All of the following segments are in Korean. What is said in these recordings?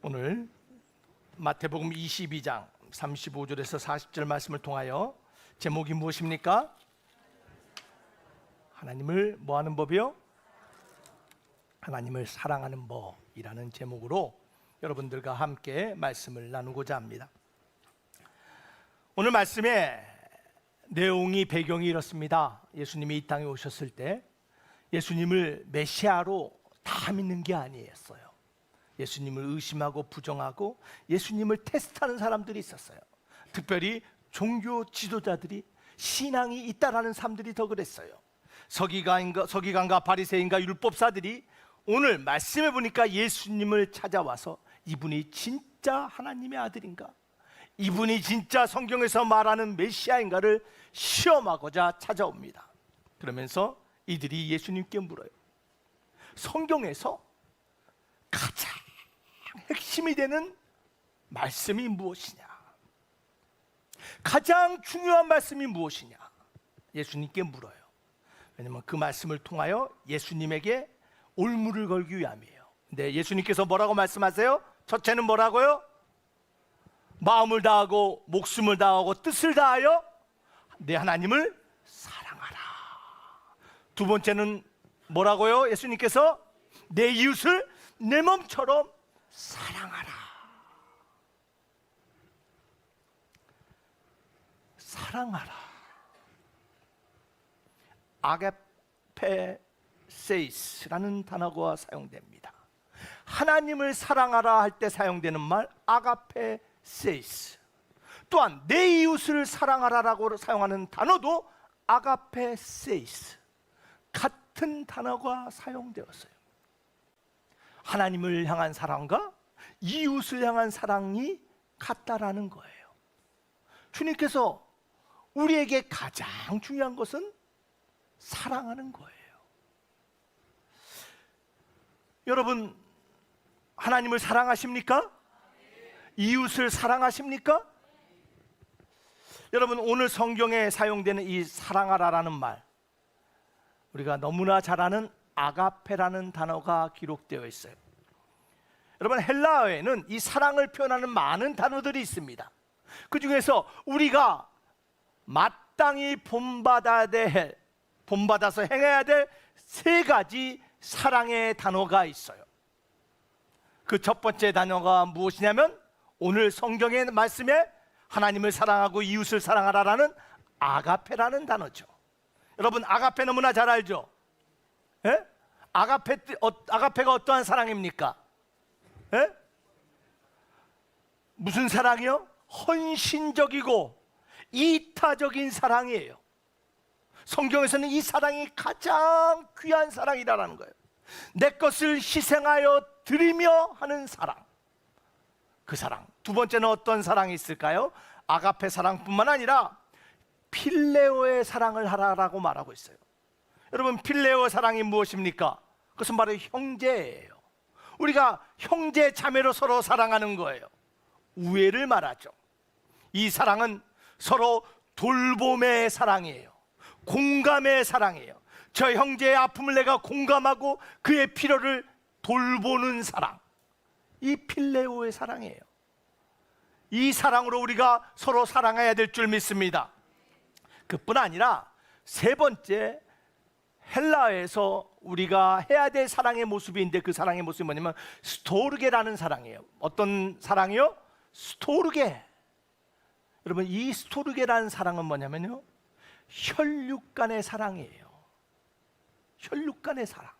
오늘 마태복음 22장 35절에서 40절 말씀을 통하여 제목이 무엇입니까? 하나님을 뭐하는 법이요? 하나님을 사랑하는 법이라는 제목으로 여러분들과 함께 말씀을 나누고자 합니다. 오늘 말씀의 내용이 배경이 이렇습니다. 예수님이 이 땅에 오셨을 때 예수님을 메시아로 다 믿는 게 아니었어요. 예수님을 의심하고 부정하고 예수님을 테스트하는 사람들이 있었어요. 특별히 종교 지도자들이 신앙이 있다라는 사람들이 더 그랬어요. 서기관과 바리새인과 율법사들이 오늘 말씀해 보니까 예수님을 찾아와서 이분이 진짜 하나님의 아들인가? 이분이 진짜 성경에서 말하는 메시아인가를 시험하고자 찾아옵니다. 그러면서 이들이 예수님께 물어요. 성경에서 가장 핵심이 되는 말씀이 무엇이냐? 가장 중요한 말씀이 무엇이냐? 예수님께 물어요. 왜냐하면 그 말씀을 통하여 예수님에게 올무를 걸기 위함이에요. 근데 예수님께서 뭐라고 말씀하세요? 첫째는 뭐라고요? 마음을 다하고 목숨을 다하고 뜻을 다하여 내 하나님을 사랑하라. 두 번째는 뭐라고요? 예수님께서 내 이웃을 내 몸처럼 사랑하라. 사랑하라. 아가페세이스라는 단어가 사용됩니다. 하나님을 사랑하라 할 때 사용되는 말 아가페세이스. 또한 내 이웃을 사랑하라라고 사용하는 단어도 아가페세이스. 같은 단어가 사용되었어요. 하나님을 향한 사랑과 이웃을 향한 사랑이 같다라는 거예요. 주님께서 우리에게 가장 중요한 것은 사랑하는 거예요. 여러분, 하나님을 사랑하십니까? 이웃을 사랑하십니까? 여러분, 오늘 성경에 사용되는 이 사랑하라라는 말, 우리가 너무나 잘 아는 아가페라는 단어가 기록되어 있어요. 여러분, 헬라어에는 이 사랑을 표현하는 많은 단어들이 있습니다. 그 중에서 우리가 마땅히 본받아서 행해야 될 세 가지 사랑의 단어가 있어요. 그 첫 번째 단어가 무엇이냐면 오늘 성경의 말씀에 하나님을 사랑하고 이웃을 사랑하라라는 아가페라는 단어죠. 여러분, 아가페 너무나 잘 알죠? 예? 아가페가 어떠한 사랑입니까? 예? 무슨 사랑이요? 헌신적이고 이타적인 사랑이에요. 성경에서는 이 사랑이 가장 귀한 사랑이라는 거예요. 내 것을 희생하여 드리며 하는 사랑. 그 사랑. 두 번째는 어떤 사랑이 있을까요? 아가페 사랑뿐만 아니라 필레오의 사랑을 하라라고 말하고 있어요. 여러분, 필레오 사랑이 무엇입니까? 그것은 바로 형제예요. 우리가 형제 자매로 서로 사랑하는 거예요. 우애를 말하죠. 이 사랑은 서로 돌봄의 사랑이에요. 공감의 사랑이에요. 저 형제의 아픔을 내가 공감하고 그의 필요를 돌보는 사랑, 이 필레오의 사랑이에요. 이 사랑으로 우리가 서로 사랑해야 될 줄 믿습니다. 그뿐 아니라 세 번째, 헬라어에서 우리가 해야 될 사랑의 모습인데 그 사랑의 모습이 뭐냐면 스토르게라는 사랑이에요. 어떤 사랑이요? 스토르게. 여러분, 이 스토르게라는 사랑은 뭐냐면요, 혈육 간의 사랑이에요. 혈육 간의 사랑.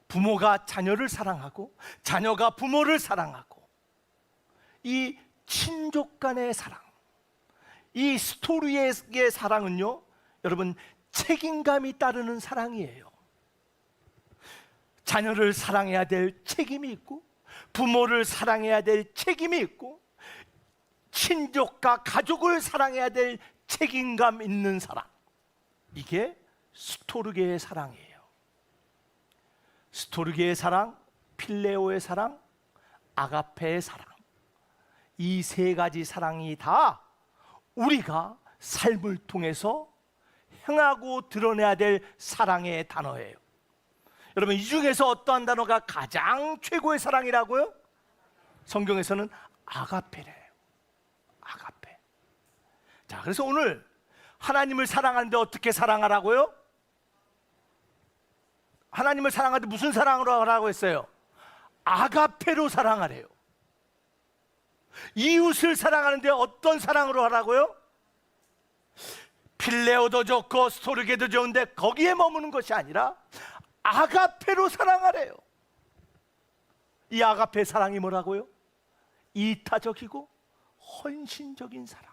부모가 자녀를 사랑하고 자녀가 부모를 사랑하고, 이 친족 간의 사랑, 이 스토르게의 사랑은요, 여러분, 책임감이 따르는 사랑이에요. 자녀를 사랑해야 될 책임이 있고, 부모를 사랑해야 될 책임이 있고, 친족과 가족을 사랑해야 될 책임감 있는 사랑. 이게 스토르게의 사랑이에요. 스토르게의 사랑, 필레오의 사랑, 아가페의 사랑. 이 세 가지 사랑이 다 우리가 삶을 통해서 행하고 드러내야 될 사랑의 단어예요. 여러분, 이 중에서 어떠한 단어가 가장 최고의 사랑이라고요? 성경에서는 아가페래요. 아가페. 자, 그래서 오늘 하나님을 사랑하는데 어떻게 사랑하라고요? 하나님을 사랑하는데 무슨 사랑으로 하라고 했어요? 아가페로 사랑하래요. 이웃을 사랑하는데 어떤 사랑으로 하라고요? 필레오도 좋고 스토르게도 좋은데 거기에 머무는 것이 아니라 아가페로 사랑하래요. 이 아가페 사랑이 뭐라고요? 이타적이고 헌신적인 사랑.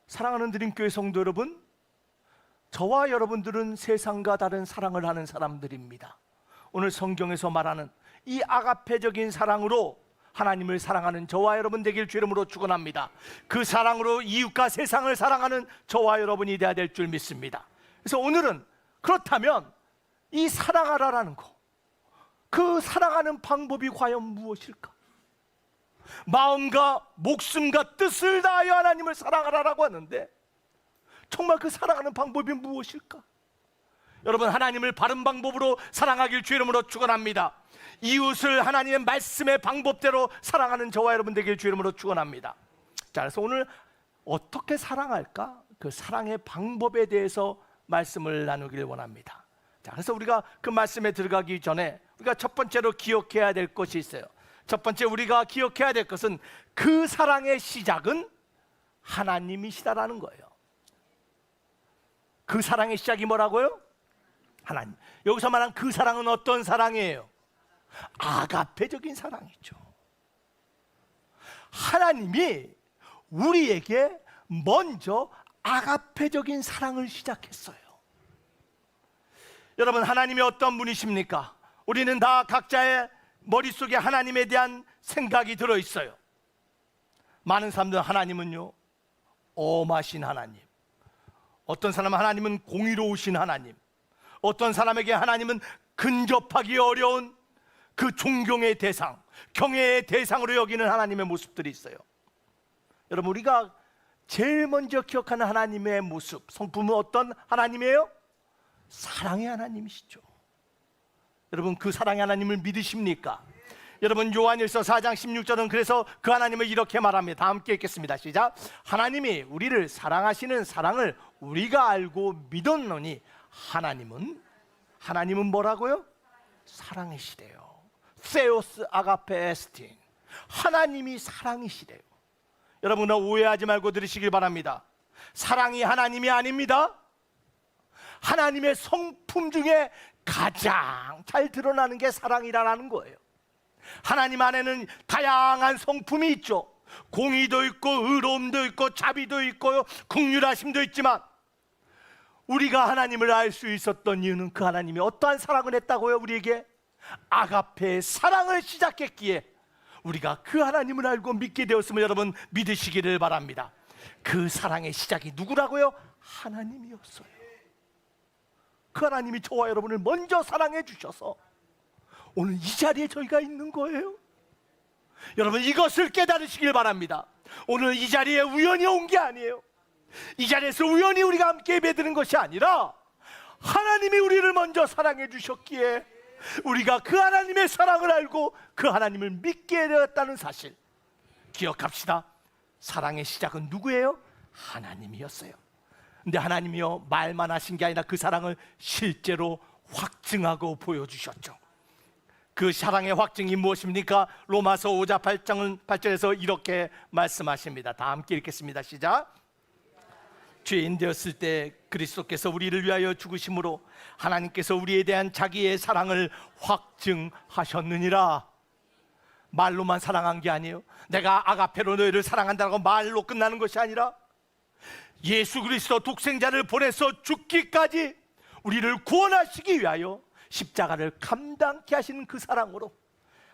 사랑하는 드림교회 성도 여러분, 저와 여러분들은 세상과 다른 사랑을 하는 사람들입니다. 오늘 성경에서 말하는 이 아가페적인 사랑으로 하나님을 사랑하는 저와 여러분 되길 주 이름으로 축원합니다. 그 사랑으로 이웃과 세상을 사랑하는 저와 여러분이 되어야 될 줄 믿습니다. 그래서 오늘은 그렇다면 이 사랑하라라는 거, 그 사랑하는 방법이 과연 무엇일까? 마음과 목숨과 뜻을 다하여 하나님을 사랑하라라고 하는데 정말 그 사랑하는 방법이 무엇일까? 여러분, 하나님을 바른 방법으로 사랑하길 주 이름으로 축원합니다. 이웃을 하나님의 말씀의 방법대로 사랑하는 저와 여러분 되길 주 이름으로 축원합니다. 자, 그래서 오늘 어떻게 사랑할까? 그 사랑의 방법에 대해서 말씀을 나누길 원합니다. 자, 그래서 우리가 그 말씀에 들어가기 전에 우리가 첫 번째로 기억해야 될 것이 있어요. 첫 번째 우리가 기억해야 될 것은 그 사랑의 시작은 하나님이시다라는 거예요. 그 사랑의 시작이 뭐라고요? 하나님. 여기서 말한 그 사랑은 어떤 사랑이에요? 아가페적인 사랑이죠. 하나님이 우리에게 먼저 아가페적인 사랑을 시작했어요. 여러분, 하나님이 어떤 분이십니까? 우리는 다 각자의 머릿속에 하나님에 대한 생각이 들어있어요. 많은 사람들은 하나님은요, 엄하신 하나님, 어떤 사람은 하나님은 공의로우신 하나님, 어떤 사람에게 하나님은 근접하기 어려운 그 존경의 대상, 경외의 대상으로 여기는 하나님의 모습들이 있어요. 여러분, 우리가 제일 먼저 기억하는 하나님의 모습, 성품은 어떤 하나님이에요? 사랑의 하나님이시죠. 여러분, 그 사랑의 하나님을 믿으십니까? 여러분, 요한일서 4장 16절은 그래서 그 하나님을 이렇게 말합니다. 다 함께 읽겠습니다. 시작. 하나님이 우리를 사랑하시는 사랑을 우리가 알고 믿었노니 하나님은 뭐라고요? 사랑이시래요. 세오스 아가페 에스틴. 하나님이 사랑이시래요. 여러분, 오해하지 말고 들으시길 바랍니다. 사랑이 하나님이 아닙니다. 하나님의 성품 중에 가장 잘 드러나는 게 사랑이라는 거예요. 하나님 안에는 다양한 성품이 있죠. 공의도 있고 의로움도 있고 자비도 있고 긍휼하심도 있지만 우리가 하나님을 알 수 있었던 이유는 그 하나님이 어떠한 사랑을 했다고요? 우리에게 아가페의 사랑을 시작했기에 우리가 그 하나님을 알고 믿게 되었음을 여러분 믿으시기를 바랍니다. 그 사랑의 시작이 누구라고요? 하나님이었어요. 그 하나님이 저와 여러분을 먼저 사랑해 주셔서 오늘 이 자리에 저희가 있는 거예요. 여러분, 이것을 깨달으시길 바랍니다. 오늘 이 자리에 우연히 온 게 아니에요. 이 자리에서 우연히 우리가 함께 예배드리는 것이 아니라 하나님이 우리를 먼저 사랑해 주셨기에 우리가 그 하나님의 사랑을 알고 그 하나님을 믿게 되었다는 사실 기억합시다. 사랑의 시작은 누구예요? 하나님이었어요. 근데 하나님이요, 말만 하신 게 아니라 그 사랑을 실제로 확증하고 보여주셨죠. 그 사랑의 확증이 무엇입니까? 로마서 5장 8절에서 이렇게 말씀하십니다. 다 함께 읽겠습니다. 시작. 죄인 되었을 때 그리스도께서 우리를 위하여 죽으심으로 하나님께서 우리에 대한 자기의 사랑을 확증하셨느니라. 말로만 사랑한 게 아니에요. 내가 아가페로 너희를 사랑한다고 말로 끝나는 것이 아니라 예수 그리스도 독생자를 보내서 죽기까지 우리를 구원하시기 위하여 십자가를 감당케 하시는 그 사랑으로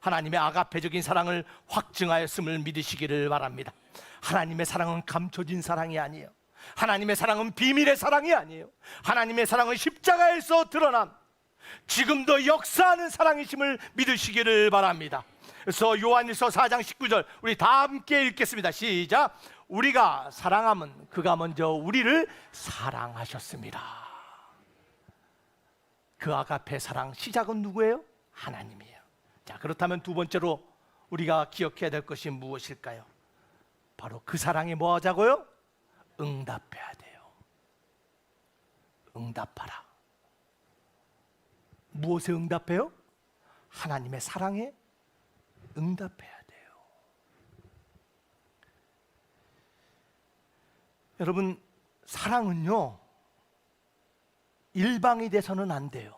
하나님의 아가페적인 사랑을 확증하였음을 믿으시기를 바랍니다. 하나님의 사랑은 감춰진 사랑이 아니에요. 하나님의 사랑은 비밀의 사랑이 아니에요. 하나님의 사랑은 십자가에서 드러난 지금도 역사하는 사랑이심을 믿으시기를 바랍니다. 그래서 요한일서 4장 19절 우리 다 함께 읽겠습니다. 시작. 우리가 사랑하면 그가 먼저 우리를 사랑하셨습니다. 그 아가페 사랑 시작은 누구예요? 하나님이에요. 자, 그렇다면 두 번째로 우리가 기억해야 될 것이 무엇일까요? 바로 그 사랑에 뭐 하자고요? 응답해야 돼요. 응답하라. 무엇에 응답해요? 하나님의 사랑에 응답해야 돼요. 여러분, 사랑은요, 일방이 돼서는 안 돼요.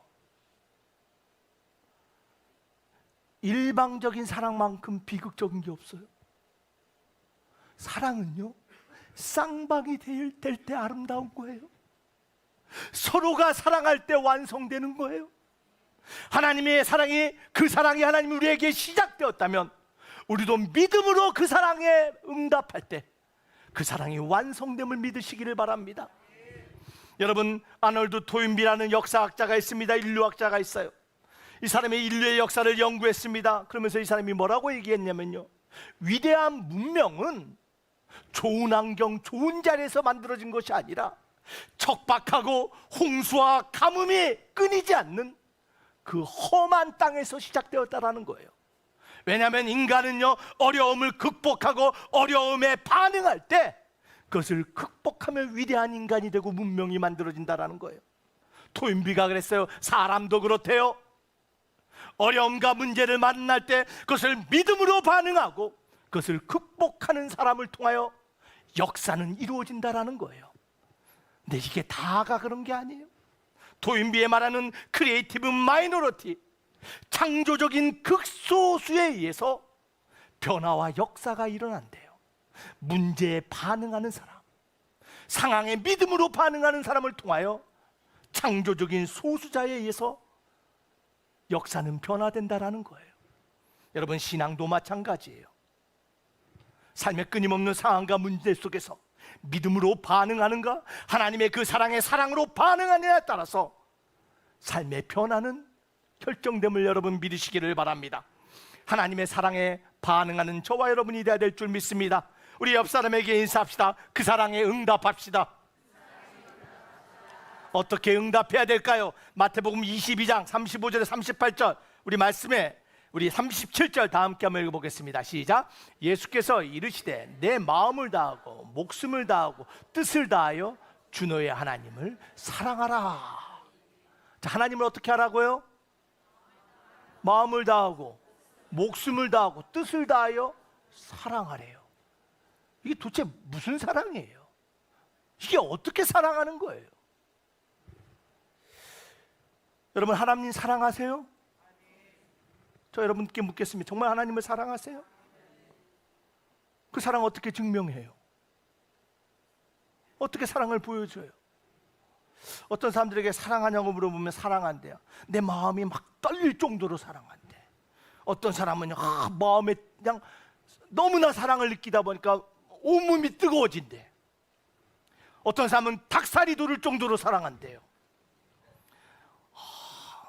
일방적인 사랑만큼 비극적인 게 없어요. 사랑은요, 쌍방이 될 때 아름다운 거예요. 서로가 사랑할 때 완성되는 거예요. 하나님의 사랑이, 그 사랑이 하나님 우리에게 시작되었다면 우리도 믿음으로 그 사랑에 응답할 때 그 사랑이 완성됨을 믿으시기를 바랍니다. 여러분, 아놀드 토인비라는 역사학자가 있습니다. 인류학자가 있어요. 이 사람이 인류의 역사를 연구했습니다. 그러면서 이 사람이 뭐라고 얘기했냐면요, 위대한 문명은 좋은 환경, 좋은 자리에서 만들어진 것이 아니라 척박하고 홍수와 가뭄이 끊이지 않는 그 험한 땅에서 시작되었다라는 거예요. 왜냐하면 인간은요, 어려움을 극복하고 어려움에 반응할 때 그것을 극복하며 위대한 인간이 되고 문명이 만들어진다라는 거예요. 토인비가 그랬어요. 사람도 그렇대요. 어려움과 문제를 만날 때 그것을 믿음으로 반응하고 그것을 극복하는 사람을 통하여 역사는 이루어진다라는 거예요. 근데 이게 다가 그런 게 아니에요. 토인비에 말하는 크리에이티브 마이너리티, 창조적인 극소수에 의해서 변화와 역사가 일어난대요. 문제에 반응하는 사람, 상황에 믿음으로 반응하는 사람을 통하여 창조적인 소수자에 의해서 역사는 변화된다라는 거예요. 여러분, 신앙도 마찬가지예요. 삶의 끊임없는 상황과 문제 속에서 믿음으로 반응하는가, 하나님의 그 사랑에 사랑으로 반응하느냐에 따라서 삶의 변화는 결정됨을 여러분 믿으시기를 바랍니다. 하나님의 사랑에 반응하는 저와 여러분이 되어야 될 줄 믿습니다. 우리 옆 사람에게 인사합시다. 그 사랑에 응답합시다. 어떻게 응답해야 될까요? 마태복음 22장 35절에 38절 우리 말씀에 우리 37절 다 함께 한번 읽어보겠습니다. 시작. 예수께서 이르시되 내 마음을 다하고 목숨을 다하고 뜻을 다하여 주 너의 하나님을 사랑하라. 자, 하나님을 어떻게 하라고요? 마음을 다하고 목숨을 다하고 뜻을 다하여 사랑하래요. 이게 도대체 무슨 사랑이에요? 이게 어떻게 사랑하는 거예요? 여러분, 하나님 사랑하세요? 저 여러분께 묻겠습니다. 정말 하나님을 사랑하세요? 그 사랑 어떻게 증명해요? 어떻게 사랑을 보여줘요? 어떤 사람들에게 사랑하냐고 물어보면 사랑한대요. 내 마음이 막 떨릴 정도로 사랑한대. 어떤 사람은 마음에 그냥 너무나 사랑을 느끼다 보니까 온몸이 뜨거워진대. 어떤 사람은 닭살이 돋을 정도로 사랑한대요.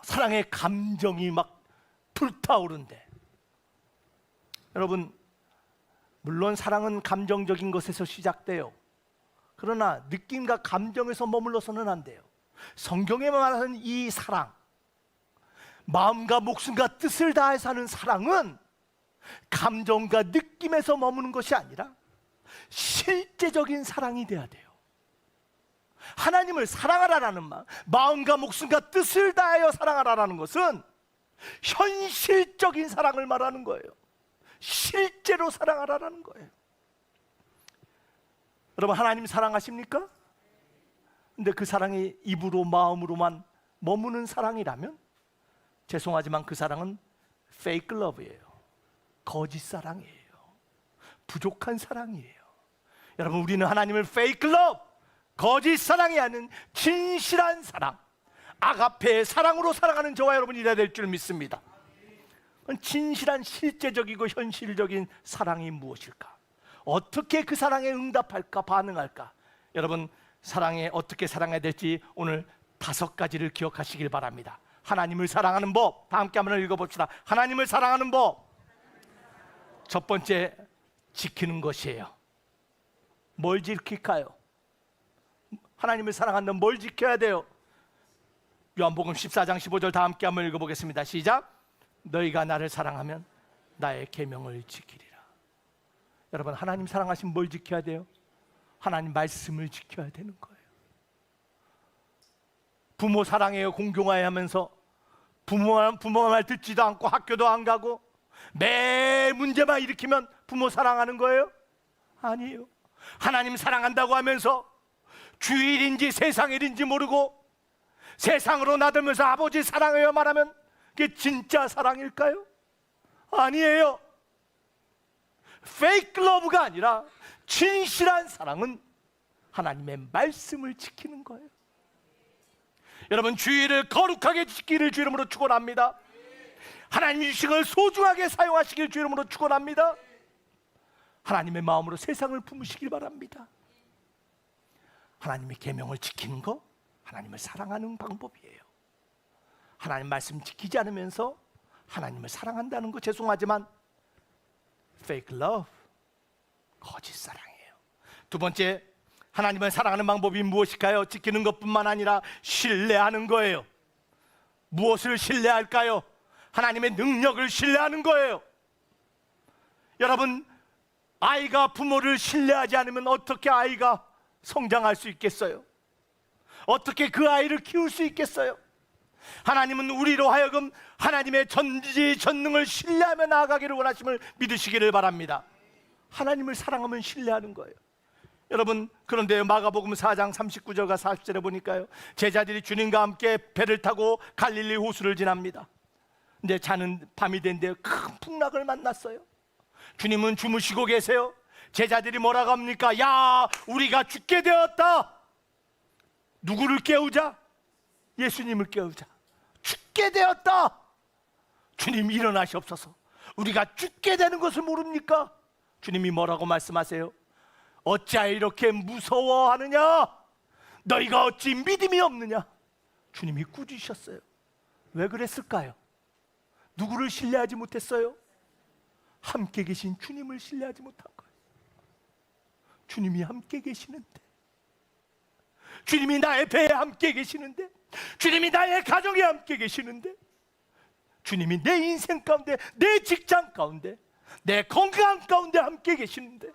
사랑의 감정이 막 불타오른대. 여러분, 물론 사랑은 감정적인 것에서 시작돼요. 그러나 느낌과 감정에서 머물러서는 안 돼요. 성경에 말하는 이 사랑, 마음과 목숨과 뜻을 다해서 하는 사랑은 감정과 느낌에서 머무는 것이 아니라 실제적인 사랑이 돼야 돼요. 하나님을 사랑하라라는 말, 마음과 목숨과 뜻을 다하여 사랑하라라는 것은 현실적인 사랑을 말하는 거예요. 실제로 사랑하라라는 거예요. 여러분, 하나님 사랑하십니까? 근데 그 사랑이 입으로 마음으로만 머무는 사랑이라면 죄송하지만 그 사랑은 fake love예요. 거짓 사랑이에요. 부족한 사랑이에요. 여러분, 우리는 하나님을 fake love, 거짓 사랑이 아닌 진실한 사랑, 아가페의 사랑으로 사랑하는 저와 여러분이 되어야 될 줄 믿습니다. 진실한 실제적이고 현실적인 사랑이 무엇일까? 어떻게 그 사랑에 응답할까, 반응할까? 여러분, 사랑에 어떻게 사랑해야 될지 오늘 5가지를 기억하시길 바랍니다. 하나님을 사랑하는 법, 다 함께 한번 읽어봅시다. 하나님을 사랑하는 법, 첫 번째, 지키는 것이에요. 뭘 지킬까요? 하나님을 사랑한다면 뭘 지켜야 돼요? 요한복음 14장 15절 다 함께 한번 읽어보겠습니다. 시작. 너희가 나를 사랑하면 나의 계명을 지키리라. 여러분, 하나님 사랑하시면 뭘 지켜야 돼요? 하나님 말씀을 지켜야 되는 거예요. 부모 사랑해요 공경하여 하면서 부모 말 듣지도 않고 학교도 안 가고 매 문제만 일으키면 부모 사랑하는 거예요? 아니에요. 하나님 사랑한다고 하면서 주일인지 세상일인지 모르고 세상으로 나들면서 아버지 사랑해요 말하면 그게 진짜 사랑일까요? 아니에요. 페이크 러브가 아니라 진실한 사랑은 하나님의 말씀을 지키는 거예요. 여러분, 주일을 거룩하게 지키기를 주 이름으로 축원합니다. 하나님 주신 걸 소중하게 사용하시길 주 이름으로 축원합니다. 하나님의 마음으로 세상을 품으시길 바랍니다. 하나님의 계명을 지키는 거 하나님을 사랑하는 방법이에요. 하나님 말씀 지키지 않으면서 하나님을 사랑한다는 거 죄송하지만 fake love, 거짓 사랑이에요. 두 번째, 하나님을 사랑하는 방법이 무엇일까요? 지키는 것뿐만 아니라 신뢰하는 거예요. 무엇을 신뢰할까요? 하나님의 능력을 신뢰하는 거예요. 여러분, 아이가 부모를 신뢰하지 않으면 어떻게 아이가 성장할 수 있겠어요? 어떻게 그 아이를 키울 수 있겠어요? 하나님은 우리로 하여금 하나님의 전지전능을 신뢰하며 나아가기를 원하심을 믿으시기를 바랍니다. 하나님을 사랑하면 신뢰하는 거예요. 여러분, 그런데 마가복음 4장 39절과 40절에 보니까요, 제자들이 주님과 함께 배를 타고 갈릴리 호수를 지납니다. 근데 자는 밤이 된데 큰 풍랑을 만났어요. 주님은 주무시고 계세요. 제자들이 뭐라고 합니까? 야, 우리가 죽게 되었다. 누구를 깨우자? 예수님을 깨우자. 죽게 되었다. 주님 일어나시옵소서. 우리가 죽게 되는 것을 모릅니까? 주님이 뭐라고 말씀하세요? 어찌하여 이렇게 무서워하느냐? 너희가 어찌 믿음이 없느냐? 주님이 꾸짖으셨어요. 왜 그랬을까요? 누구를 신뢰하지 못했어요? 함께 계신 주님을 신뢰하지 못한 거예요. 주님이 함께 계시는데, 주님이 나의 배에 함께 계시는데, 주님이 나의 가정에 함께 계시는데, 주님이 내 인생 가운데, 내 직장 가운데, 내 건강 가운데 함께 계시는데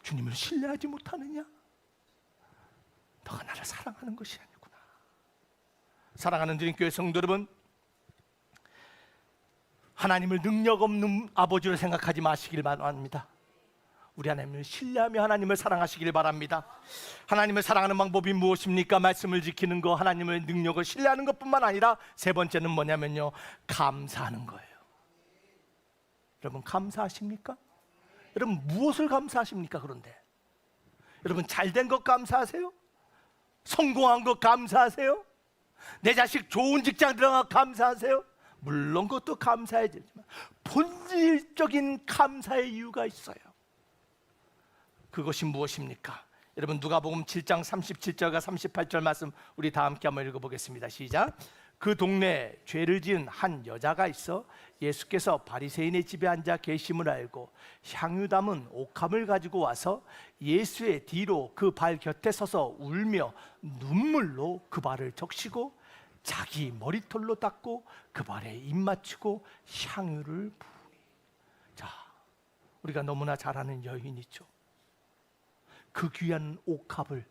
주님을 신뢰하지 못하느냐? 너가 나를 사랑하는 것이 아니구나. 사랑하는 주님교회 성도 여러분, 하나님을 능력 없는 아버지로 생각하지 마시길 바랍니다. 우리 하나님을 신뢰하며 하나님을 사랑하시길 바랍니다. 하나님을 사랑하는 방법이 무엇입니까? 말씀을 지키는 거, 하나님의 능력을 신뢰하는 것뿐만 아니라 세 번째는 뭐냐면요, 감사하는 거예요. 여러분, 감사하십니까? 여러분, 무엇을 감사하십니까? 그런데 여러분, 잘된 것 감사하세요? 성공한 것 감사하세요? 내 자식 좋은 직장 들어가 감사하세요? 물론 그것도 감사해야 되지만 본질적인 감사의 이유가 있어요. 그것이 무엇입니까? 여러분, 누가복음 7장 37절과 38절 말씀 우리 다 함께 한번 읽어보겠습니다. 시작. 그 동네에 죄를 지은 한 여자가 있어 예수께서 바리새인의 집에 앉아 계심을 알고 향유 담은 옥합을 가지고 와서 예수의 뒤로 그 발 곁에 서서 울며 눈물로 그 발을 적시고 자기 머리털로 닦고 그 발에 입 맞추고 향유를 부으니. 자, 우리가 너무나 잘 아는 여인이죠. 그 귀한 옥합을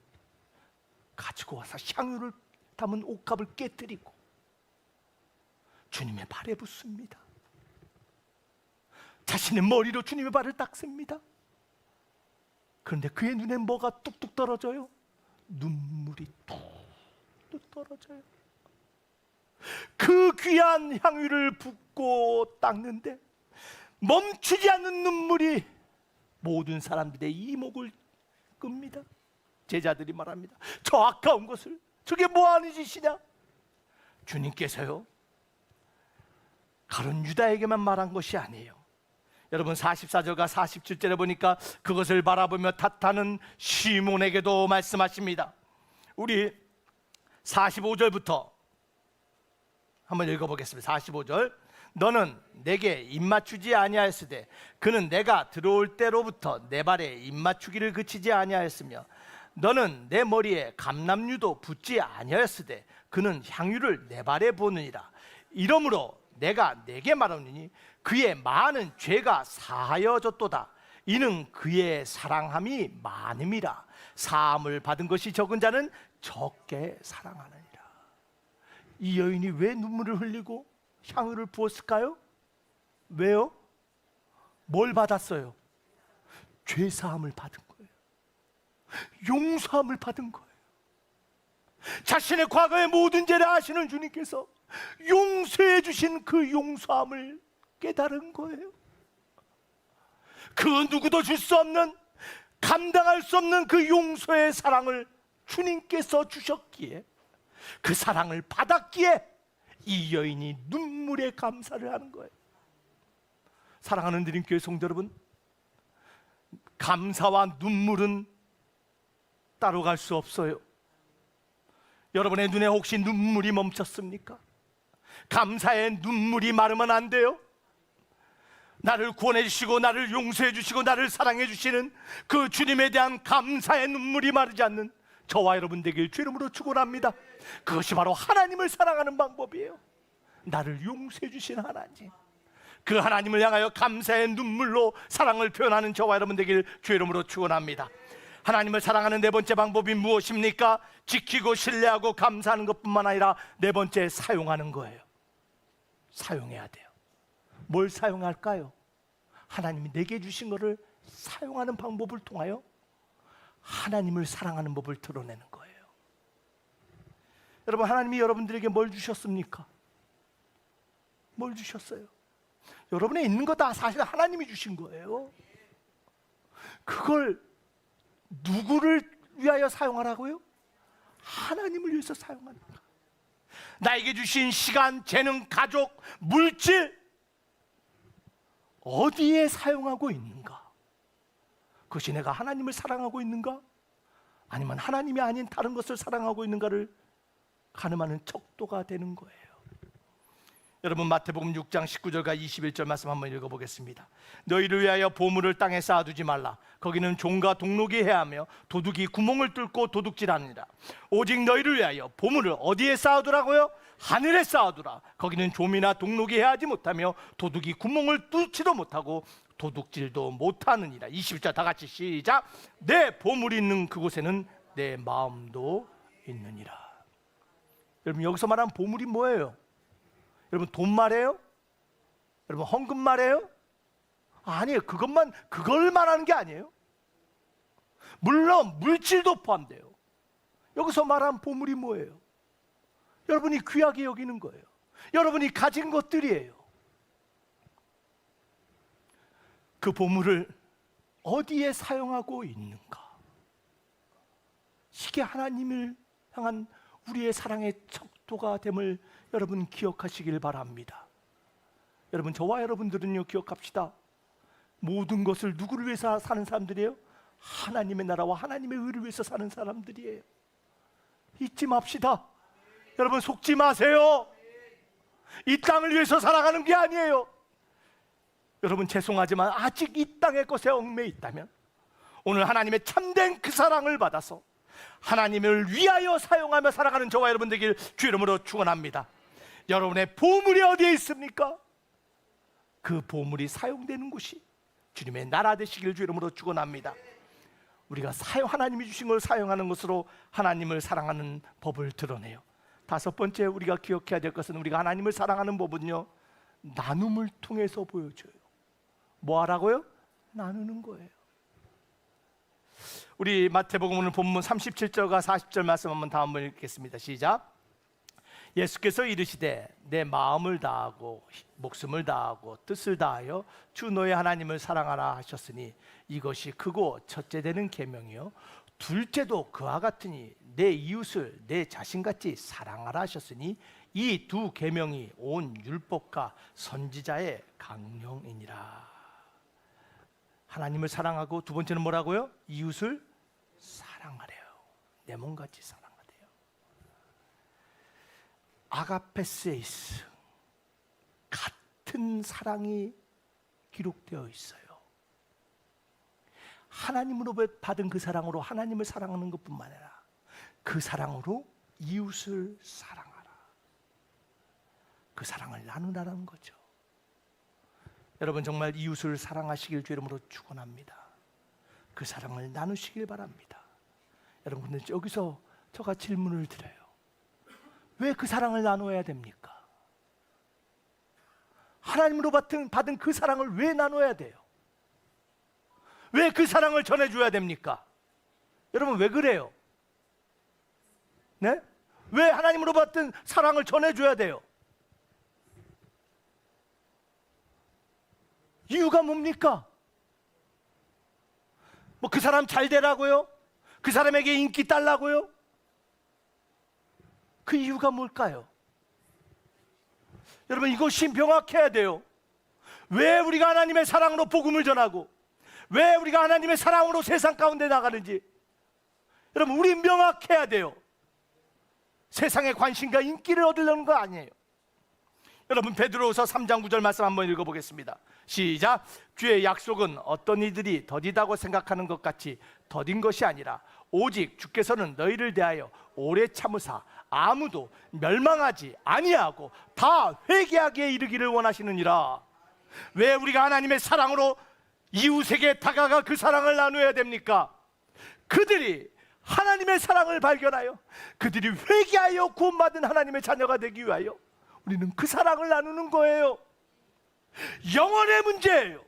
가지고 와서 향유를 담은 옥합을 깨뜨리고 주님의 발에 붓습니다. 자신의 머리로 주님의 발을 닦습니다. 그런데 그의 눈에 뭐가 뚝뚝 떨어져요? 눈물이 뚝뚝 떨어져요. 그 귀한 향유를 붓고 닦는데 멈추지 않는 눈물이 모든 사람들의 이목을 끕니다. 제자들이 말합니다. 저 아까운 것을, 저게 뭐하는 짓이냐? 주님께서요, 가룟 유다에게만 말한 것이 아니에요. 여러분, 44절과 47절에 보니까 그것을 바라보며 탓하는 시몬에게도 말씀하십니다. 우리 45절부터 한번 읽어보겠습니다. 45절. 너는 내게 입맞추지 아니하였으되 그는 내가 들어올 때로부터 내 발에 입맞추기를 그치지 아니하였으며 너는 내 머리에 감람유도 붓지 아니하였으되 그는 향유를 내 발에 부으느니라. 이러므로 내가 네게 말하노니 그의 많은 죄가 사하여졌도다. 이는 그의 사랑함이 많음이라. 사함을 받은 것이 적은 자는 적게 사랑하느니라. 이 여인이 왜 눈물을 흘리고 향유를 부었을까요? 왜요? 뭘 받았어요? 죄 사함을 받은 거예요. 용서함을 받은 거예요. 자신의 과거의 모든 죄를 아시는 주님께서 용서해 주신 그 용서함을 깨달은 거예요. 그 누구도 줄 수 없는, 감당할 수 없는 그 용서의 사랑을 주님께서 주셨기에, 그 사랑을 받았기에 이 여인이 눈물에 감사를 하는 거예요. 사랑하는 드림교회 성도 여러분, 감사와 눈물은 따로 갈 수 없어요. 여러분의 눈에 혹시 눈물이 멈췄습니까? 감사의 눈물이 마르면 안 돼요. 나를 구원해 주시고 나를 용서해 주시고 나를 사랑해 주시는 그 주님에 대한 감사의 눈물이 마르지 않는 저와 여러분 되길 주 이름으로 축원합니다. 그것이 바로 하나님을 사랑하는 방법이에요. 나를 용서해 주신 하나님, 그 하나님을 향하여 감사의 눈물로 사랑을 표현하는 저와 여러분 되길 주 이름으로 축원합니다. 하나님을 사랑하는 네 번째 방법이 무엇입니까? 지키고 신뢰하고 감사하는 것뿐만 아니라 네 번째, 사용하는 거예요. 사용해야 돼요. 뭘 사용할까요? 하나님이 내게 주신 것을 사용하는 방법을 통하여 하나님을 사랑하는 법을 드러내는 거예요. 여러분, 하나님이 여러분들에게 뭘 주셨습니까? 뭘 주셨어요? 여러분에 있는 거 다 사실 하나님이 주신 거예요. 그걸 누구를 위하여 사용하라고요? 하나님을 위해서 사용하는 거예요. 나에게 주신 시간, 재능, 가족, 물질, 어디에 사용하고 있는가? 그것이 내가 하나님을 사랑하고 있는가? 아니면 하나님이 아닌 다른 것을 사랑하고 있는가를 가늠하는 척도가 되는 거예요. 여러분, 마태복음 6장 19절과 21절 말씀 한번 읽어보겠습니다. 너희를 위하여 보물을 땅에 쌓아두지 말라. 거기는 종과 동록이 해하며 도둑이 구멍을 뚫고 도둑질하느니라. 오직 너희를 위하여 보물을 어디에 쌓아두라고요? 하늘에 쌓아두라. 거기는 좀이나 동록이 해하지 못하며 도둑이 구멍을 뚫지도 못하고 도둑질도 못하느니라. 21절 다 같이 시작. 내 보물이 있는 그곳에는 내 마음도 있느니라. 여러분, 여기서 말하는 보물이 뭐예요? 여러분, 돈 말해요? 여러분, 헌금 말해요? 아니에요. 그걸 말하는 게 아니에요. 물론 물질도 포함돼요. 여기서 말하는 보물이 뭐예요? 여러분이 귀하게 여기는 거예요. 여러분이 가진 것들이에요. 그 보물을 어디에 사용하고 있는가? 이게 하나님을 향한 우리의 사랑의 척도가 됨을 여러분 기억하시길 바랍니다. 여러분, 저와 여러분들은요, 기억합시다. 모든 것을 누구를 위해서 사는 사람들이에요? 하나님의 나라와 하나님의 의를 위해서 사는 사람들이에요. 잊지 맙시다. 여러분, 속지 마세요. 이 땅을 위해서 살아가는 게 아니에요. 여러분, 죄송하지만 아직 이 땅의 것에 얽매여 있다면 오늘 하나님의 참된 그 사랑을 받아서 하나님을 위하여 사용하며 살아가는 저와 여러분 되길 주 이름으로 축원합니다. 여러분의 보물이 어디에 있습니까? 그 보물이 사용되는 곳이 주님의 나라 되시길 주 이름으로 축원합니다. 우리가 하나님이 주신 걸 사용하는 것으로 하나님을 사랑하는 법을 드러내요. 다섯 번째, 우리가 기억해야 될 것은, 우리가 하나님을 사랑하는 법은요, 나눔을 통해서 보여줘요. 뭐 하라고요? 나누는 거예요. 우리 마태복음 오늘 본문 37절과 40절 말씀 한번 다 한번 읽겠습니다. 시작. 예수께서 이르시되 내 마음을 다하고 목숨을 다하고 뜻을 다하여 주 너의 하나님을 사랑하라 하셨으니 이것이 크고 첫째 되는 계명이요 둘째도 그와 같으니 내 이웃을 내 자신같이 사랑하라 하셨으니 이 두 계명이 온 율법과 선지자의 강령이니라. 하나님을 사랑하고 두 번째는 뭐라고요? 이웃을 사랑하래요. 내 몸같이 사랑하래요. 아가페세이스, 같은 사랑이 기록되어 있어요. 하나님으로 받은 그 사랑으로 하나님을 사랑하는 것뿐만 아니라 그 사랑으로 이웃을 사랑하라. 그 사랑을 나누라는 거죠. 여러분 정말 이웃을 사랑하시길 주 이름으로 축원합니다. 그 사랑을 나누시길 바랍니다. 여러분 근데 여기서 제가 질문을 드려요. 왜 그 사랑을 나눠야 됩니까? 하나님으로 받은 그 사랑을 왜 나눠야 돼요? 왜 그 사랑을 전해줘야 됩니까? 여러분 왜 그래요? 네? 왜 하나님으로 받은 사랑을 전해줘야 돼요? 이유가 뭡니까? 뭐 그 사람 잘 되라고요? 그 사람에게 인기 달라고요? 그 이유가 뭘까요? 여러분 이것이 명확해야 돼요. 왜 우리가 하나님의 사랑으로 복음을 전하고 왜 우리가 하나님의 사랑으로 세상 가운데 나가는지 여러분 우리 명확해야 돼요. 세상의 관심과 인기를 얻으려는 거 아니에요. 여러분 베드로후서 3장 9절 말씀 한번 읽어보겠습니다. 시작. 주의 약속은 어떤 이들이 더디다고 생각하는 것 같이 더딘 것이 아니라 오직 주께서는 너희를 대하여 오래 참으사 아무도 멸망하지 아니하고 다 회개하기에 이르기를 원하시느니라. 왜 우리가 하나님의 사랑으로 이웃에게 다가가 그 사랑을 나누어야 됩니까? 그들이 하나님의 사랑을 발견하여 그들이 회개하여 구원받은 하나님의 자녀가 되기 위하여 우리는 그 사랑을 나누는 거예요. 영혼의 문제예요.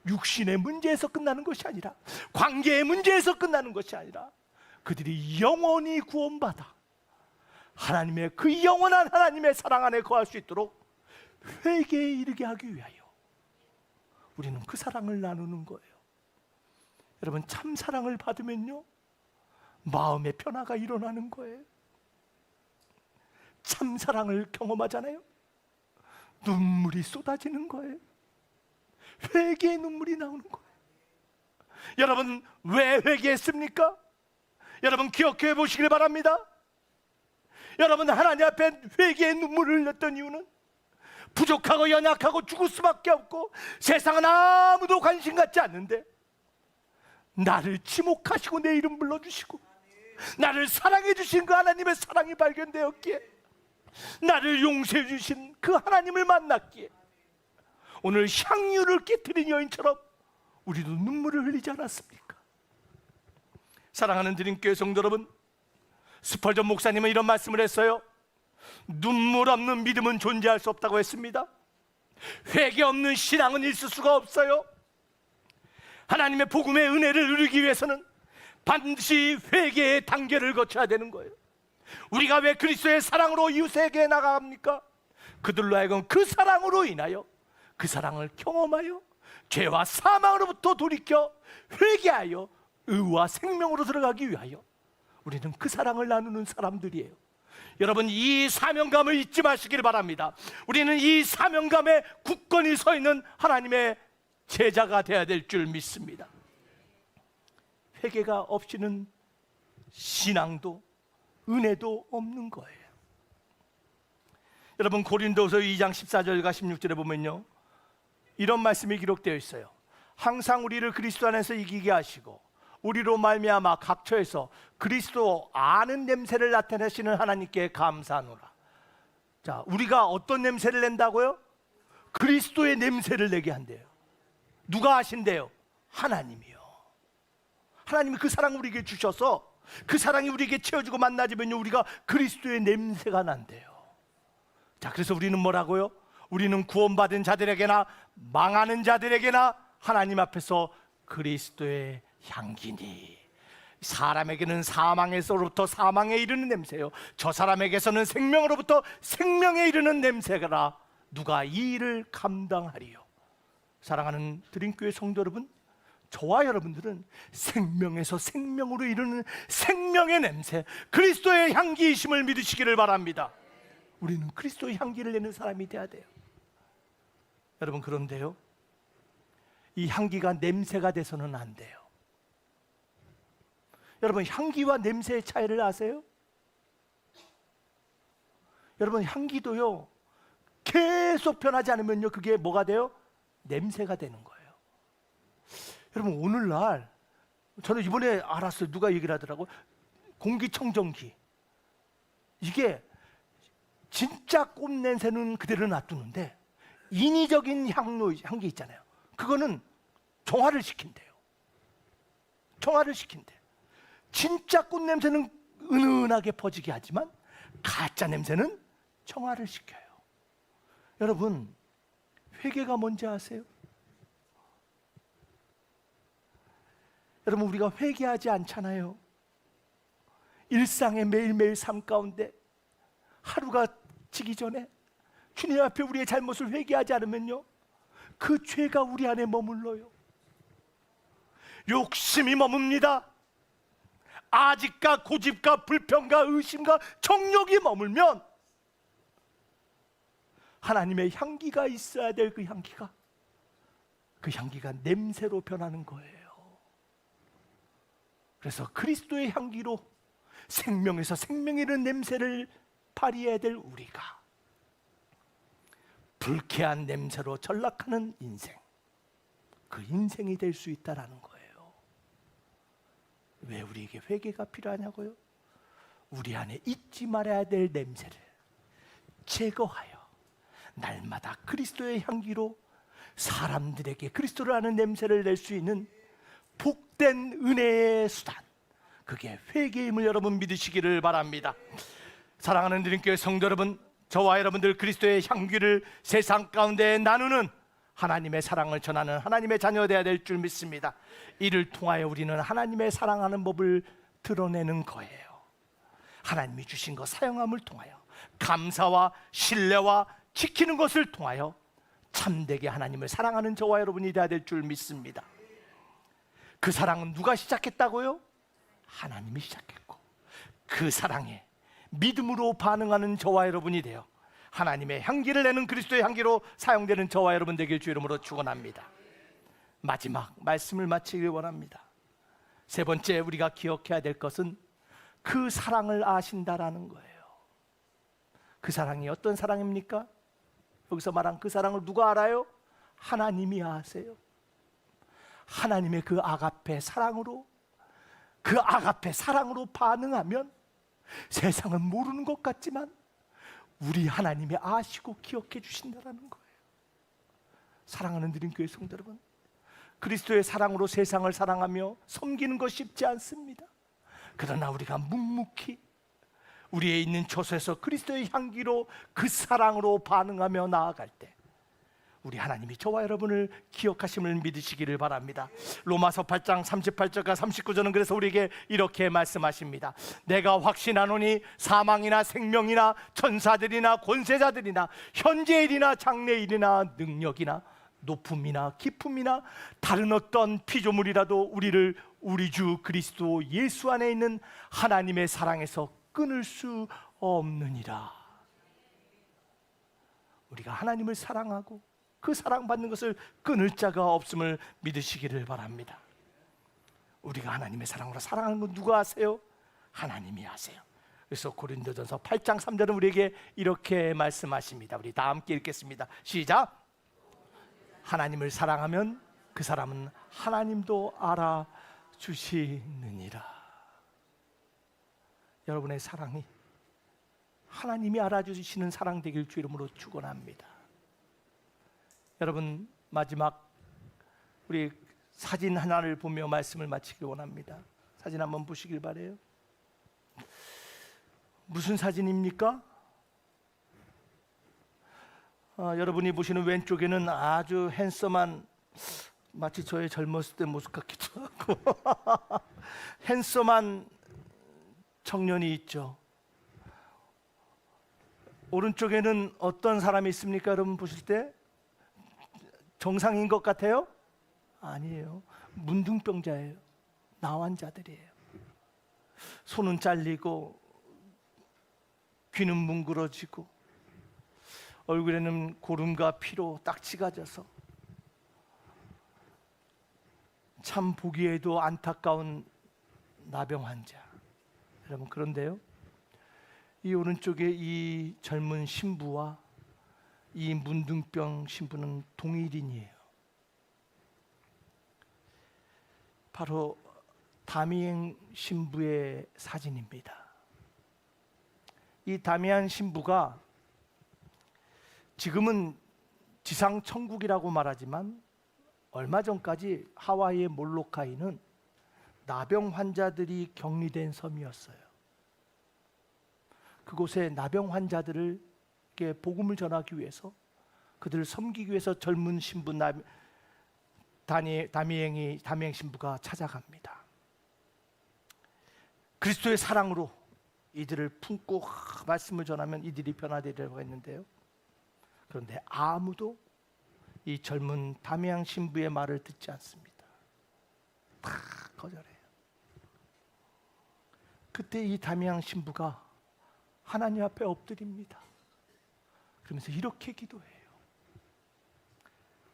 육신의 문제에서 끝나는 것이 아니라 관계의 문제에서 끝나는 것이 아니라 그들이 영원히 구원받아 하나님의 그 영원한 하나님의 사랑 안에 거할 수 있도록 회개에 이르게 하기 위하여 우리는 그 사랑을 나누는 거예요. 여러분 참 사랑을 받으면요 마음의 변화가 일어나는 거예요. 참 사랑을 경험하잖아요. 눈물이 쏟아지는 거예요. 회개의 눈물이 나오는 거예요. 여러분 왜 회개했습니까? 여러분 기억해 보시길 바랍니다. 여러분 하나님 앞에 회개의 눈물을 흘렸던 이유는 부족하고 연약하고 죽을 수밖에 없고 세상은 아무도 관심 갖지 않는데 나를 지목하시고 내 이름 불러주시고 나를 사랑해 주신 그 하나님의 사랑이 발견되었기에 나를 용서해 주신 그 하나님을 만났기에 오늘 향유를 깨뜨린 여인처럼 우리도 눈물을 흘리지 않았습니까? 사랑하는 드림교회 성도 여러분, 스펄전 목사님은 이런 말씀을 했어요. 눈물 없는 믿음은 존재할 수 없다고 했습니다. 회개 없는 신앙은 있을 수가 없어요. 하나님의 복음의 은혜를 누리기 위해서는 반드시 회개의 단계를 거쳐야 되는 거예요. 우리가 왜 그리스도의 사랑으로 이웃에게 나갑니까? 그들로 하여금 그 사랑으로 인하여 그 사랑을 경험하여 죄와 사망으로부터 돌이켜 회개하여 의와 생명으로 들어가기 위하여 우리는 그 사랑을 나누는 사람들이에요. 여러분 이 사명감을 잊지 마시길 바랍니다. 우리는 이 사명감에 굳건히 서 있는 하나님의 제자가 되어야 될 줄 믿습니다. 회개가 없이는 신앙도 은혜도 없는 거예요. 여러분 고린도서 2장 14절과 16절에 보면요 이런 말씀이 기록되어 있어요. 항상 우리를 그리스도 안에서 이기게 하시고 우리로 말미암아 각처에서 그리스도 아는 냄새를 나타내시는 하나님께 감사하노라. 자, 우리가 어떤 냄새를 낸다고요? 그리스도의 냄새를 내게 한대요. 누가 하신대요? 하나님이요. 하나님이 그 사랑을 우리에게 주셔서 그 사랑이 우리에게 채워주고 만나지면요 우리가 그리스도의 냄새가 난대요. 자, 그래서 우리는 뭐라고요? 우리는 구원받은 자들에게나 망하는 자들에게나 하나님 앞에서 그리스도의 향기니 사람에게는 사망에서부터 사망에 이르는 냄새요 저 사람에게서는 생명으로부터 생명에 이르는 냄새라. 누가 이 일을 감당하리요? 사랑하는 드림교회 성도 여러분, 저와 여러분들은 생명에서 생명으로 이르는 생명의 냄새 그리스도의 향기이심을 믿으시기를 바랍니다. 우리는 그리스도의 향기를 내는 사람이 돼야 돼요. 여러분 그런데요 이 향기가 냄새가 돼서는 안 돼요. 여러분 향기와 냄새의 차이를 아세요? 여러분 향기도요 계속 변하지 않으면요 그게 뭐가 돼요? 냄새가 되는 거예요. 여러분 오늘날 저는 이번에 알았어요. 누가 얘기를 하더라고요. 공기청정기 이게 진짜 꽃 냄새는 그대로 놔두는데 인위적인 향기 있잖아요. 그거는 정화를 시킨대요. 정화를 시킨대. 진짜 꽃 냄새는 은은하게 퍼지게 하지만 가짜 냄새는 정화를 시켜요. 여러분, 회개가 뭔지 아세요? 여러분, 우리가 회개하지 않잖아요. 일상의 매일매일 삶 가운데 하루가 지기 전에 주님 앞에 우리의 잘못을 회개하지 않으면요, 그 죄가 우리 안에 머물러요. 욕심이 머뭅니다. 아집과 고집과 불평과 의심과 정욕이 머물면 하나님의 향기가 있어야 될 그 향기가 냄새로 변하는 거예요. 그래서 그리스도의 향기로 생명에서 생명이 있는 냄새를 발휘해야 될 우리가 불쾌한 냄새로 전락하는 인생, 그 인생이 될 수 있다라는 거예요. 왜 우리에게 회개가 필요하냐고요? 우리 안에 잊지 말아야 될 냄새를 제거하여 날마다 그리스도의 향기로 사람들에게 그리스도를 아는 냄새를 낼 수 있는 복된 은혜의 수단, 그게 회개임을 여러분 믿으시기를 바랍니다. 사랑하는 드림교회 성도 여러분, 저와 여러분들 그리스도의 향기를 세상 가운데 나누는 하나님의 사랑을 전하는 하나님의 자녀 되어야 될 줄 믿습니다. 이를 통하여 우리는 하나님의 사랑하는 법을 드러내는 거예요. 하나님이 주신 것 사용함을 통하여 감사와 신뢰와 지키는 것을 통하여 참되게 하나님을 사랑하는 저와 여러분이 되어야 될 줄 믿습니다. 그 사랑은 누가 시작했다고요? 하나님이 시작했고, 그 사랑에 믿음으로 반응하는 저와 여러분이 되어 하나님의 향기를 내는 그리스도의 향기로 사용되는 저와 여러분 되길 주 이름으로 축원합니다. 마지막 말씀을 마치길 원합니다. 세 번째, 우리가 기억해야 될 것은 그 사랑을 아신다라는 거예요. 그 사랑이 어떤 사랑입니까? 여기서 말한 그 사랑을 누가 알아요? 하나님이 아세요. 하나님의 그 아가페 사랑으로, 그 아가페 사랑으로 반응하면 세상은 모르는 것 같지만 우리 하나님이 아시고 기억해 주신다는 거예요. 사랑하는 드림교회 성도 여러분, 그리스도의 사랑으로 세상을 사랑하며 섬기는 것 쉽지 않습니다. 그러나 우리가 묵묵히 우리에 있는 처소에서 그리스도의 향기로 그 사랑으로 반응하며 나아갈 때 우리 하나님이 저와 여러분을 기억하심을 믿으시기를 바랍니다. 로마서 8장 38절과 39절은 그래서 우리에게 이렇게 말씀하십니다. 내가 확신하노니 사망이나 생명이나 천사들이나 권세자들이나 현재일이나 장래일이나 능력이나 높음이나 깊음이나 다른 어떤 피조물이라도 우리를 우리 주 그리스도 예수 안에 있는 하나님의 사랑에서 끊을 수 없느니라. 우리가 하나님을 사랑하고 그 사랑받는 것을 끊을 자가 없음을 믿으시기를 바랍니다. 우리가 하나님의 사랑으로 사랑하는 건 누가 아세요? 하나님이 아세요. 그래서 고린도전서 8장 3절은 우리에게 이렇게 말씀하십니다. 우리 다 함께 읽겠습니다. 시작. 하나님을 사랑하면 그 사람은 하나님도 알아주시느니라. 여러분의 사랑이 하나님이 알아주시는 사랑 되길 주 이름으로 축원합니다. 여러분, 마지막 우리 사진 하나를 보며 말씀을 마치길 원합니다. 사진 한번 보시길 바래요. 무슨 사진입니까? 여러분이 보시는 왼쪽에는 아주 핸섬한, 마치 저의 젊었을 때 모습 같기도 하고 핸섬한 청년이 있죠. 오른쪽에는 어떤 사람이 있습니까? 여러분 보실 때 정상인 것 같아요? 아니에요. 문둥병자예요. 나환자들이에요. 손은 잘리고 귀는 뭉그러지고 얼굴에는 고름과 피로 딱지가 져서 참 보기에도 안타까운 나병 환자. 여러분, 그런데요, 이 오른쪽에 이 젊은 신부와 이 문둥병 신부는 동일인이에요. 바로 다미안 신부의 사진입니다. 이 다미안 신부가 지금은 지상 천국이라고 말하지만 얼마 전까지 하와이의 몰로카이는 나병 환자들이 격리된 섬이었어요. 그곳에 나병 환자들에게 복음을 전하기 위해서, 그들을 섬기기 위해서 젊은 신부 다미행 신부가 찾아갑니다. 그리스도의 사랑으로 이들을 품고 말씀을 전하면 이들이 변화되리라고 했는데요. 그런데 아무도 이 젊은 다미양 신부의 말을 듣지 않습니다. 다 거절해요. 그때 이 다미양 신부가 하나님 앞에 엎드립니다. 그러면서 이렇게 기도해요.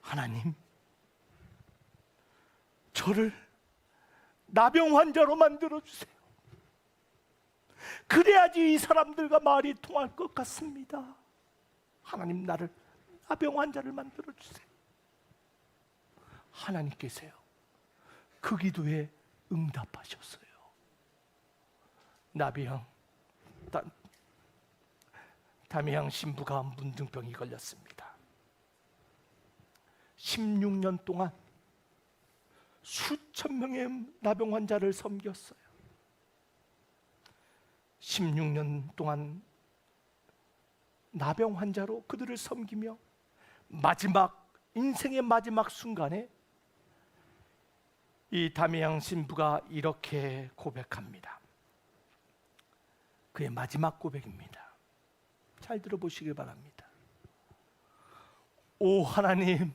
하나님, 저를 나병 환자로 만들어주세요. 그래야지 이 사람들과 말이 통할 것 같습니다. 하나님, 나를 나병 환자를 만들어주세요. 하나님께서요, 그 기도에 응답하셨어요. 다미양 신부가 문둥병이 걸렸습니다. 16년 동안 수천 명의 나병 환자를 섬겼어요. 16년 동안 나병 환자로 그들을 섬기며 인생의 마지막 순간에 이 다미양 신부가 이렇게 고백합니다. 그의 마지막 고백입니다. 잘 들어보시길 바랍니다. 오 하나님,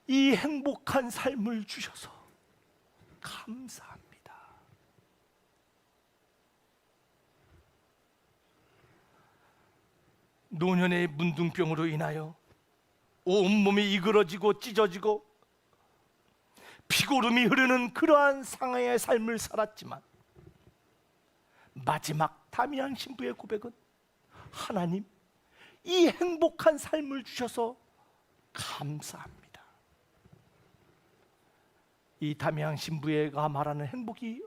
이 행복한 삶을 주셔서 감사합니다. 노년의 문둥병으로 인하여 온몸이 이그러지고 찢어지고 피고름이 흐르는 그러한 상황의 삶을 살았지만 마지막 다미양 신부의 고백은 하나님, 이 행복한 삶을 주셔서 감사합니다. 이 다미양 신부가 말하는 행복이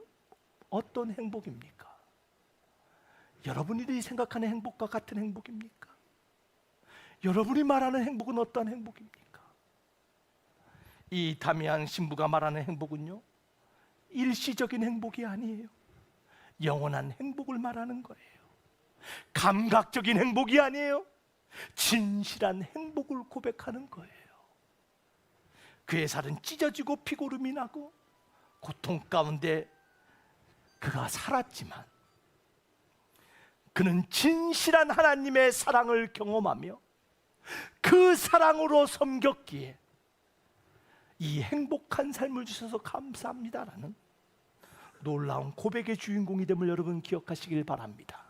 어떤 행복입니까? 여러분들이 생각하는 행복과 같은 행복입니까? 여러분이 말하는 행복은 어떤 행복입니까? 이 다미양 신부가 말하는 행복은요, 일시적인 행복이 아니에요. 영원한 행복을 말하는 거예요. 감각적인 행복이 아니에요. 진실한 행복을 고백하는 거예요. 그의 살은 찢어지고 피고름이 나고 고통 가운데 그가 살았지만 그는 진실한 하나님의 사랑을 경험하며 그 사랑으로 섬겼기에 이 행복한 삶을 주셔서 감사합니다라는 놀라운 고백의 주인공이 됨을 여러분 기억하시길 바랍니다.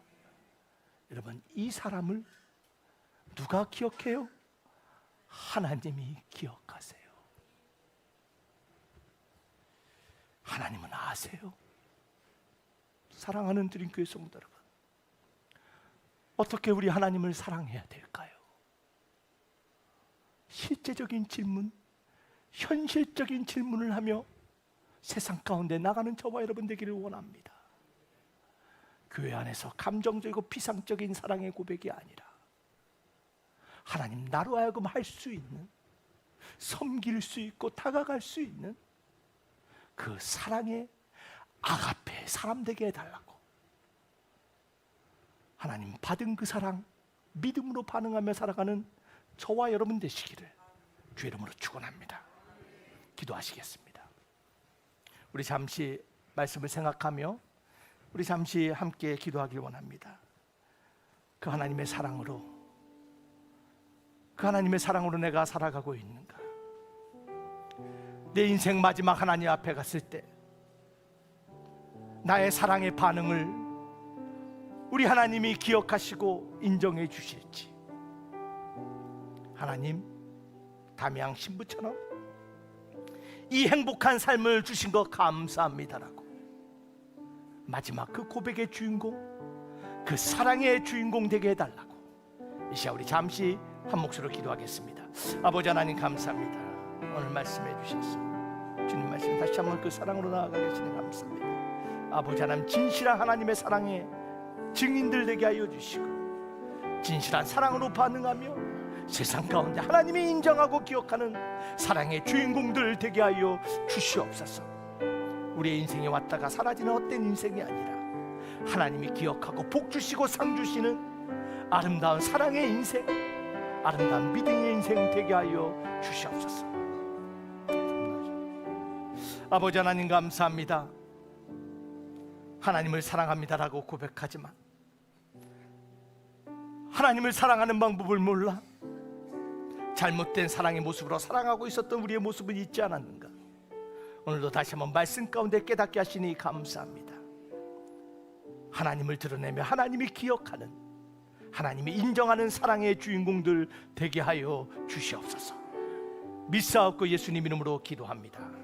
여러분, 이 사람을 누가 기억해요? 하나님이 기억하세요. 하나님은 아세요. 사랑하는 드림교회 성도 여러분, 어떻게 우리 하나님을 사랑해야 될까요? 실제적인 질문, 현실적인 질문을 하며 세상 가운데 나가는 저와 여러분 되기를 원합니다. 교회 안에서 감정적이고 피상적인 사랑의 고백이 아니라 하나님 나로 하여금 할 수 있는, 섬길 수 있고 다가갈 수 있는 그 사랑의 아가페 사람 되게 해달라고, 하나님 받은 그 사랑 믿음으로 반응하며 살아가는 저와 여러분 되시기를 주의 이름으로 축원합니다. 기도하시겠습니다. 우리 잠시 말씀을 생각하며 우리 잠시 함께 기도하길 원합니다. 그 하나님의 사랑으로 내가 살아가고 있는가? 내 인생 마지막 하나님 앞에 갔을 때 나의 사랑의 반응을 우리 하나님이 기억하시고 인정해 주실지, 하나님 다미양 신부처럼 이 행복한 삶을 주신 것 감사합니다라고 마지막 그 고백의 주인공, 그 사랑의 주인공 되게 해달라고 이 시간 우리 잠시 한 목소리로 기도하겠습니다. 아버지 하나님 감사합니다. 오늘 말씀해 주셔서 주님 말씀 다시 한번 그 사랑으로 나아가 계시니 감사합니다. 아버지 하나님 진실한 하나님의 사랑에 증인들 되게 하여 주시고 진실한 사랑으로 반응하며 세상 가운데 하나님이 인정하고 기억하는 사랑의 주인공들 되게 하여 주시옵소서. 우리의 인생에 왔다가 사라지는 헛된 인생이 아니라 하나님이 기억하고 복 주시고 상 주시는 아름다운 사랑의 인생, 아름다운 믿음의 인생 되게 하여 주시옵소서. 아버지 하나님 감사합니다. 하나님을 사랑합니다라고 고백하지만 하나님을 사랑하는 방법을 몰라 잘못된 사랑의 모습으로 사랑하고 있었던 우리의 모습은 있지 않았는가? 오늘도 다시 한번 말씀 가운데 깨닫게 하시니 감사합니다. 하나님을 드러내며 하나님이 기억하는, 하나님이 인정하는 사랑의 주인공들 되게 하여 주시옵소서. 믿사옵고 예수님 이름으로 기도합니다.